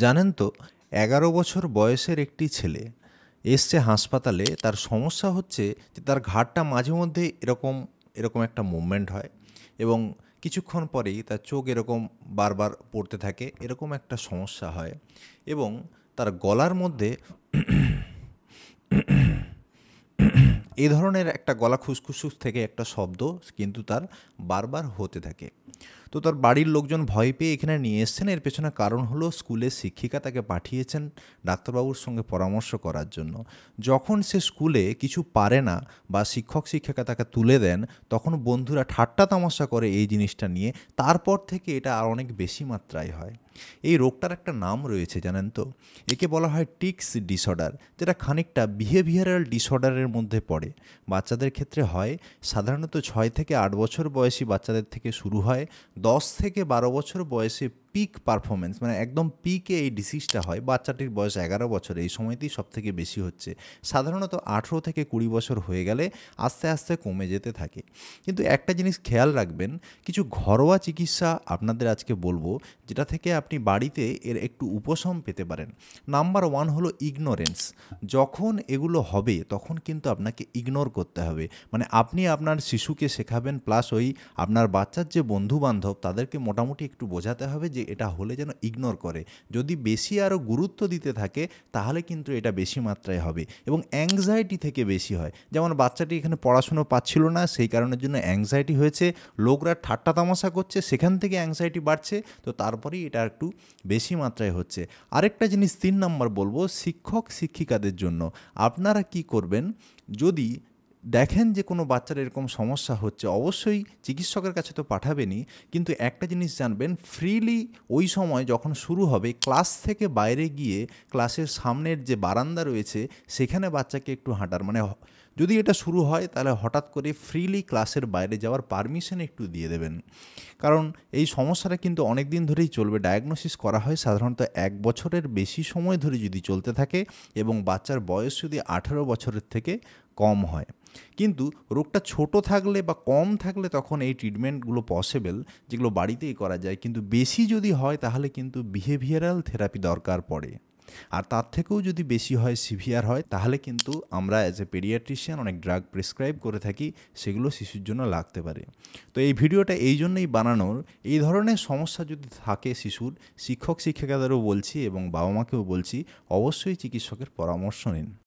জানেন তো, ১১ বছর বয়সের একটি ছেলে এসছে হাসপাতালে। তার সমস্যা হচ্ছে যে তার ঘাড়টা মাঝে মধ্যে এরকম এরকম একটা মুভমেন্ট হয় এবং কিছুক্ষণ পরেই তার চোখ এরকম বারবার পড়তে থাকে, এরকম একটা সমস্যা হয়। এবং তার গলার মধ্যে এই ধরনের একটা গলা খুসখুসুস থেকে একটা শব্দ কিন্তু তার বারবার হতে থাকে। তো তার বাড়ির লোকজন ভয় পেয়ে এখানে নিয়ে এসেছেন। এর পেছনে কারণ হলো স্কুলের শিক্ষিকা তাকে পাঠিয়েছেন ডাক্তারবাবুর সঙ্গে পরামর্শ করার জন্য। যখন সে স্কুলে কিছু পারে না বা শিক্ষক শিক্ষিকা তাকে তুলে দেন, তখন বন্ধুরা ঠাট্টা তামাশা করে এই জিনিসটা নিয়ে। তারপর থেকে এটা আর অনেক বেশি মাত্রায় হয়। এই রোগটার একটা নাম রয়েছে, জানেন তো? একে বলা হয় টিক্স ডিসঅর্ডার, যেটা খানিকটা বিহেভিয়ারাল ডিসঅর্ডারের মধ্যে পড়ে। বাচ্চাদের ক্ষেত্রে হয়, সাধারণত 6 থেকে 8 বছর বয়সী বাচ্চাদের থেকে শুরু হয়। 10 থেকে 12 বছর বয়সে পিক পারফরমেন্স, মানে একদম পিকে এই ডিসিজটা হয়। বাচ্চাটির বয়স 11 বছর, এই সময়তেই সব থেকে বেশি হচ্ছে। সাধারণত 18 থেকে 20 বছর হয়ে গেলে আস্তে আস্তে কমে যেতে থাকে। কিন্তু একটা জিনিস খেয়াল রাখবেন, কিছু ঘরোয়া চিকিৎসা আপনাদের আজকে বলবো, যেটা থেকে আপনি বাড়িতে এর একটু উপশম পেতে পারেন। নাম্বার 1 হলো ইগনোরেন্স। যখন এগুলো হবে তখন কিন্তু আপনাকে ইগনোর করতে হবে। মানে আপনি আপনার শিশুকে শেখাবেন, প্লাস ওই আপনার বাচ্চার যে বন্ধু-বান্ধব তাদেরকে মোটামুটি একটু বোঝাতে হবে যে এটা হলে যেন ইগনোর করে। যদি বেশি আরও গুরুত্ব দিতে থাকে তাহলে কিন্তু এটা বেশি মাত্রায় হবে এবং অ্যাংজাইটি থেকে বেশি হয়। যেমন বাচ্চাটি এখানে পড়াশুনো পাচ্ছিল না, সেই কারণের জন্য অ্যাংজাইটি হয়েছে, লোকরা ঠাট্টা তামাশা করছে, সেখান থেকে অ্যাংজাইটি বাড়ছে, তো তারপরেই এটা একটু বেশি মাত্রায় হচ্ছে। আরেকটা জিনিস ৩ নম্বর বলবো, শিক্ষক শিক্ষিকাদের জন্য আপনারা কি করবেন, যদি দেখেন যে কোনো বাচ্চার এরকম সমস্যা হচ্ছে, অবশ্যই চিকিৎসকের কাছে তো পাঠাবেনই, কিন্তু একটা জিনিস জানবেন, ফ্রিলি ওই সময় যখন শুরু হবে ক্লাস থেকে বাইরে গিয়ে ক্লাসের সামনের যে বারান্দা রয়েছে সেখানে বাচ্চাকে একটু হাঁটার, মানে যদি এটা শুরু হয় তাহলে হঠাৎ করে ফ্রিলি ক্লাসের বাইরে যাওয়ার পারমিশন একটু দিয়ে দেবেন। কারণ এই সমস্যাটা কিন্তু অনেক দিন ধরেই চলবে। ডায়াগনোসিস করা হয় সাধারণত 1 বছরের বেশি সময় ধরে যদি চলতে থাকে এবং বাচ্চার বয়স যদি 18 বছরের থেকে কম হয়। কিন্তু রোগটা ছোট থাকলে বা কম থাকলে তখন এই ট্রিটমেন্টগুলো পসিবল, যেগুলো বাড়িতেই করা যায়। কিন্তু বেশি যদি হয় তাহলে কিন্তু বিহেভিয়ারাল থেরাপি দরকার পড়ে। আর তার থেকেও যদি বেশি হয়, সিভিয়ার হয়, তাহলে কিন্তু আমরা অ্যাজ এ পেডিয়াট্রিশিয়ান অনেক ড্রাগ প্রেসক্রাইব করে থাকি, সেগুলো শিশুর জন্য লাগতে পারে। তো এই ভিডিওটা এই জন্যই বানানোর, এই ধরনের সমস্যা যদি থাকে শিশুর, শিক্ষক শিক্ষিকাদেরও বলছি এবং বাবা মাকেও বলছি, অবশ্যই চিকিৎসকের পরামর্শ নিন।